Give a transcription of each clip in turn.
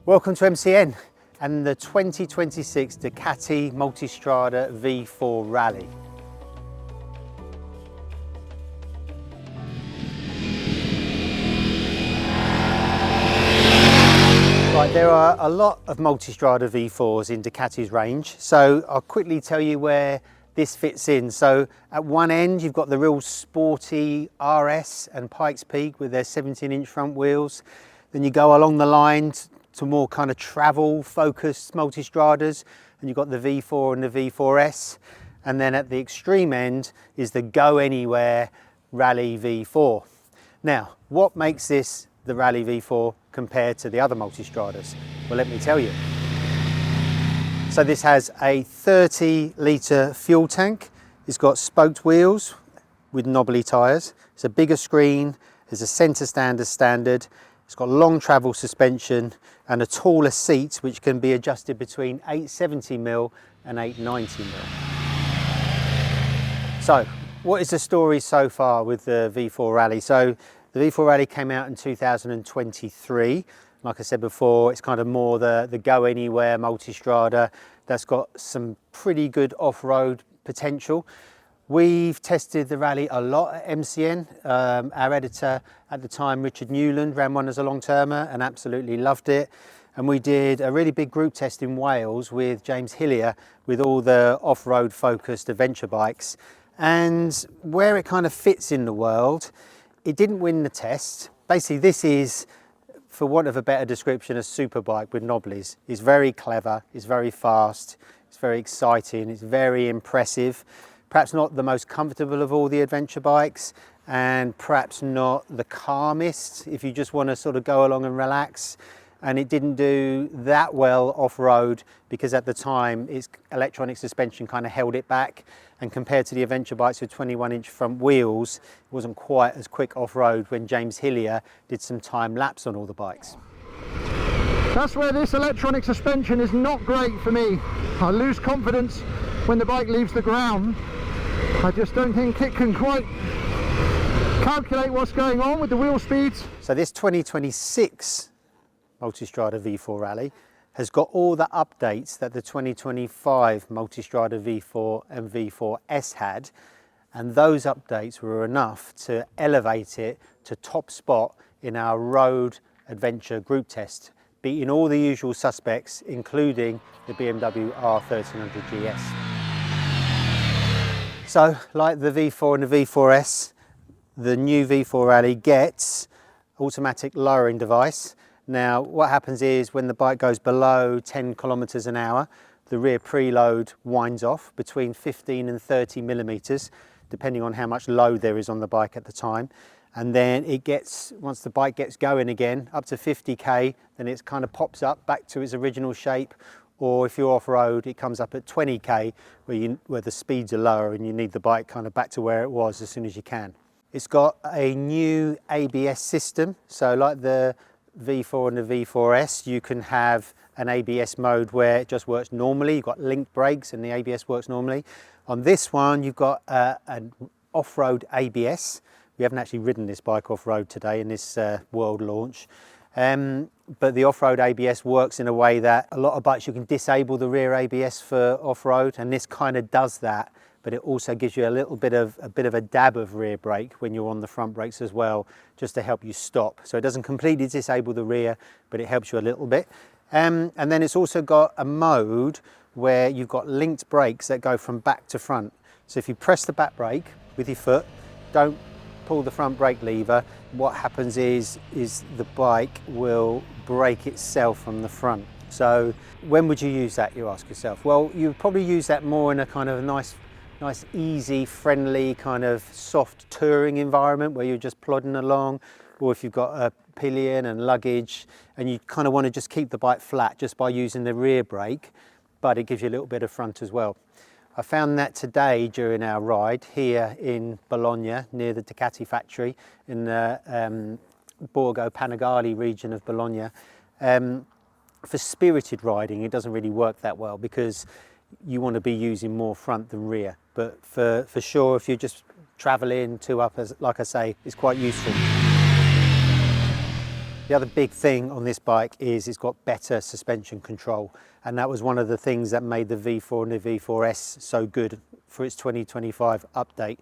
Welcome to MCN and the 2026 Ducati Multistrada V4 Rally. Right, there are a lot of Multistrada V4s in Ducati's range, so I'll quickly tell you where this fits in. So at one end you've got the real sporty RS and Pikes Peak with their 17-inch front wheels. Then you go along the line to more kind of travel focused Multistradas, and you've got the V4 and the V4S. And then at the extreme end is the Go Anywhere Rally V4. Now, what makes this the Rally V4 compared to the other Multistradas? Well, let me tell you. So this has a 30-litre fuel tank. It's got spoked wheels with knobbly tyres. It's a bigger screen. There's a centre stand as standard. It's got long travel suspension and a taller seat which can be adjusted between 870mm and 890mm. So what is the story so far with the V4 Rally? So the V4 Rally came out in 2023. Like I said before, it's kind of more the Go Anywhere Multistrada that's got some pretty good off-road potential. We've tested the Rally a lot at MCN. Our editor at the time, Richard Newland, ran one as a long-termer and absolutely loved it. And we did a really big group test in Wales with James Hillier with all the off-road focused adventure bikes. And where it kind of fits in the world, it didn't win the test. Basically, this is, for want of a better description, a super bike with knobblies. It's very clever, it's very fast, it's very exciting, it's very impressive. Perhaps not the most comfortable of all the adventure bikes, and perhaps not the calmest if you just want to sort of go along and relax. And it didn't do that well off-road because at the time its electronic suspension kind of held it back, and compared to the adventure bikes with 21-inch front wheels, it wasn't quite as quick off-road when James Hillier did some time lapse on all the bikes. That's where this electronic suspension is not great for me. I lose confidence when the bike leaves the ground. I just don't think it can quite calculate what's going on with the wheel speeds. So this 2026 Multistrada V4 Rally has got all the updates that the 2025 Multistrada V4 and V4S had, and those updates were enough to elevate it to top spot in our road adventure group test, beating all the usual suspects, including the BMW R1300 GS. So, like the V4 and the V4S, the new V4 Rally gets automatic lowering device. Now, what happens is when the bike goes below 10 kilometers an hour, the rear preload winds off between 15 and 30 millimeters, depending on how much load there is on the bike at the time. And then it gets, once the bike gets going again, up to 50k, then it kind of pops up back to its original shape. Or if you're off-road, it comes up at 20k, where the speeds are lower and you need the bike kind of back to where it was as soon as you can. It's got a new ABS system, so like the V4 and the V4S, you can have an ABS mode where it just works normally. You've got linked brakes and the ABS works normally. On this one, you've got an off-road ABS. We haven't actually ridden this bike off-road today in this world launch. But the off-road ABS works in a way that a lot of bikes you can disable the rear ABS for off-road, and this kind of does that, but it also gives you a bit of a dab of rear brake when you're on the front brakes as well, just to help you stop. So it doesn't completely disable the rear, but it helps you a little bit. And then it's also got a mode where you've got linked brakes that go from back to front. So if you press the back brake with your foot, don't pull the front brake lever, what happens is the bike will brake itself from the front. So when would you use that, you ask yourself? Well, you would probably use that more in a kind of a nice easy, friendly, kind of soft touring environment where you're just plodding along, or if you've got a pillion and luggage and you kind of want to just keep the bike flat just by using the rear brake, but it gives you a little bit of front as well. I found that today during our ride here in Bologna, near the Ducati factory in the Borgo Panigale region of Bologna. For spirited riding, it doesn't really work that well because you want to be using more front than rear. But for sure, if you're just traveling two uppers, like I say, it's quite useful. The other big thing on this bike is it's got better suspension control, and that was one of the things that made the V4 and the V4S so good for its 2025 update.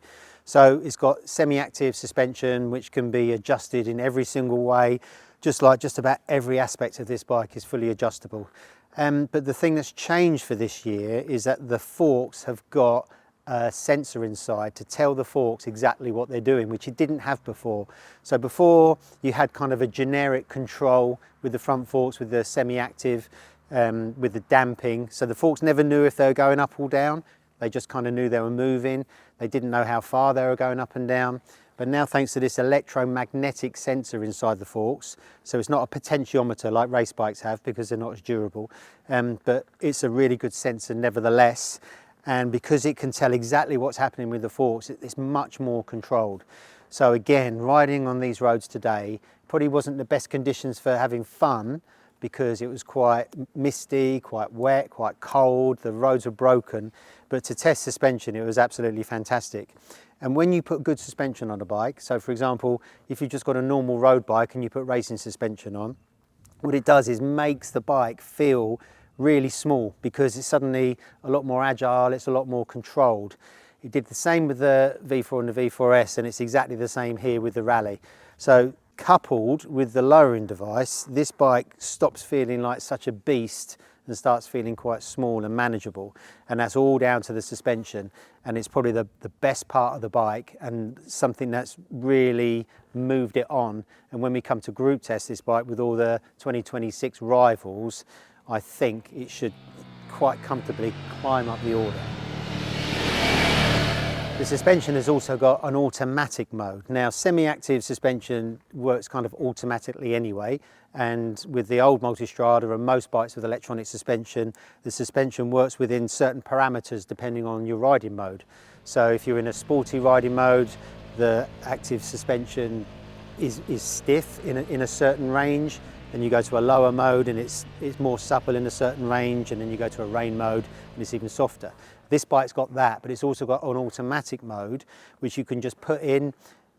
So it's got semi-active suspension which can be adjusted in every single way, just like just about every aspect of this bike is fully adjustable. But the thing that's changed for this year is that the forks have got a sensor inside to tell the forks exactly what they're doing, which it didn't have before. So before you had kind of a generic control with the front forks, with the semi-active, with the damping. So the forks never knew if they were going up or down. They just kind of knew they were moving. They didn't know how far they were going up and down. But now, thanks to this electromagnetic sensor inside the forks, so it's not a potentiometer like race bikes have because they're not as durable, but it's a really good sensor nevertheless. And because it can tell exactly what's happening with the forks, it's much more controlled. So again, riding on these roads today probably wasn't the best conditions for having fun, because it was quite misty, quite wet, quite cold, the roads were broken, but to test suspension it was absolutely fantastic. And when you put good suspension on a bike, so for example, if you've just got a normal road bike and you put racing suspension on, what it does is makes the bike feel really small, because it's suddenly a lot more agile, it's a lot more controlled. It did the same with the V4 and the V4S, and it's exactly the same here with the Rally. So coupled with the lowering device, this bike stops feeling like such a beast and starts feeling quite small and manageable, and that's all down to the suspension. And it's probably the best part of the bike and something that's really moved it on. And when we come to group test this bike with all the 2026 rivals, I think it should quite comfortably climb up the order. The suspension has also got an automatic mode. Now, semi-active suspension works kind of automatically anyway, and with the old Multistrada and most bikes with electronic suspension, the suspension works within certain parameters depending on your riding mode. So if you're in a sporty riding mode, the active suspension is stiff in a certain range. Then you go to a lower mode and it's more supple in a certain range, and then you go to a rain mode and it's even softer. This bike's got that, but it's also got an automatic mode which you can just put in,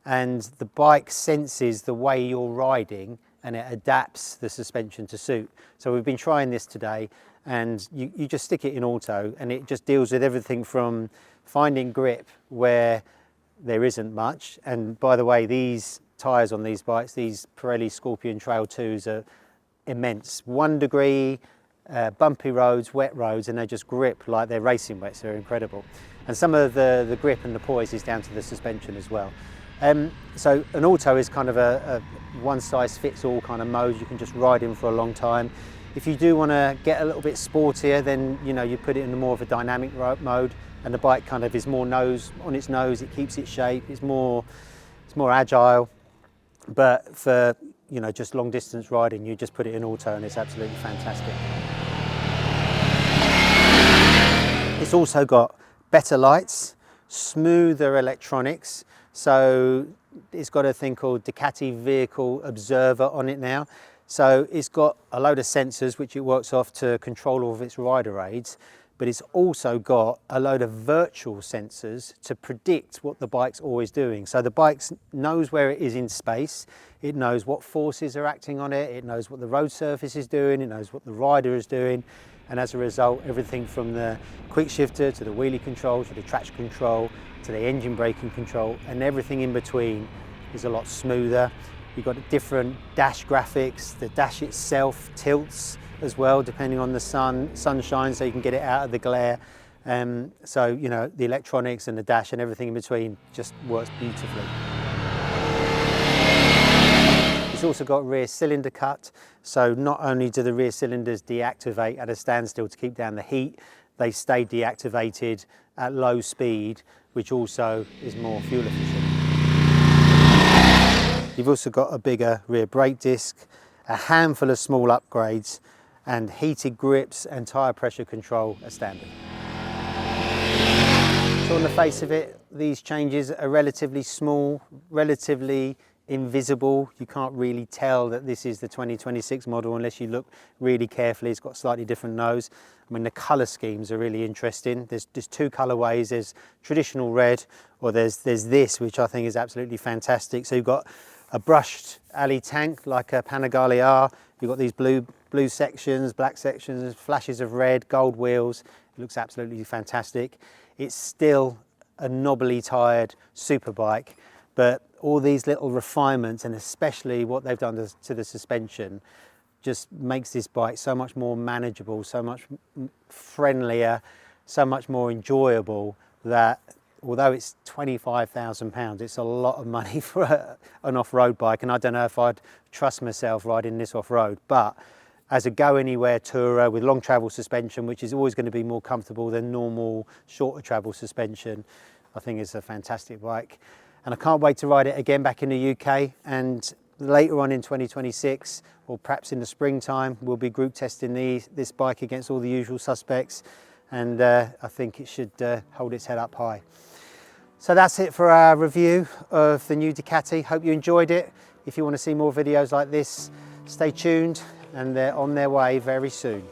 and the bike senses the way you're riding and it adapts the suspension to suit. So we've been trying this today, and you just stick it in auto and it just deals with everything from finding grip where there isn't much. And by the way, these tyres on these bikes, these Pirelli Scorpion Trail 2s, are immense. 1 degree, bumpy roads, wet roads, and they just grip like they're racing wets. They're incredible. And some of the grip and the poise is down to the suspension as well. So an auto is kind of a one-size-fits-all kind of mode. You can just ride in for a long time. If you do want to get a little bit sportier, then you put it in more of a dynamic mode, and the bike kind of is more on its nose. It keeps its shape. It's more agile. But for just long distance riding, you just put it in auto and it's absolutely fantastic. It's also got better lights, smoother electronics. So it's got a thing called Ducati Vehicle Observer on it now. So it's got a load of sensors which it works off to control all of its rider aids, but it's also got a load of virtual sensors to predict what the bike's always doing. So the bike knows where it is in space, it knows what forces are acting on it, it knows what the road surface is doing, it knows what the rider is doing, and as a result, everything from the quick shifter to the wheelie control to the traction control to the engine braking control and everything in between is a lot smoother. You've got different dash graphics, the dash itself tilts as well depending on the sunshine, so you can get it out of the glare. So the electronics and the dash and everything in between just works beautifully. It's also got rear cylinder cut, so not only do the rear cylinders deactivate at a standstill to keep down the heat, they stay deactivated at low speed, which also is more fuel efficient. You've also got a bigger rear brake disc, a handful of small upgrades, and heated grips and tyre pressure control are standard. So on the face of it, these changes are relatively small, relatively invisible. You can't really tell that this is the 2026 model unless you look really carefully. It's got a slightly different nose. I mean, the colour schemes are really interesting. There's 2 colourways. There's traditional red, or there's this, which I think is absolutely fantastic. So you've got a brushed alley tank like a Panigale R. You've got these blue sections, black sections, flashes of red, gold wheels. It looks absolutely fantastic. It's still a knobbly tired superbike, but all these little refinements, and especially what they've done to the suspension, just makes this bike so much more manageable, so much friendlier, so much more enjoyable, that although it's £25,000, it's a lot of money for an off-road bike, and I don't know if I'd trust myself riding this off-road. But as a go-anywhere tourer with long travel suspension, which is always going to be more comfortable than normal shorter travel suspension, I think it's a fantastic bike. And I can't wait to ride it again back in the UK, and later on in 2026, or perhaps in the springtime, we'll be group testing this bike against all the usual suspects, and I think it should hold its head up high. So that's it for our review of the new Ducati. Hope you enjoyed it. If you want to see more videos like this, stay tuned, and they're on their way very soon.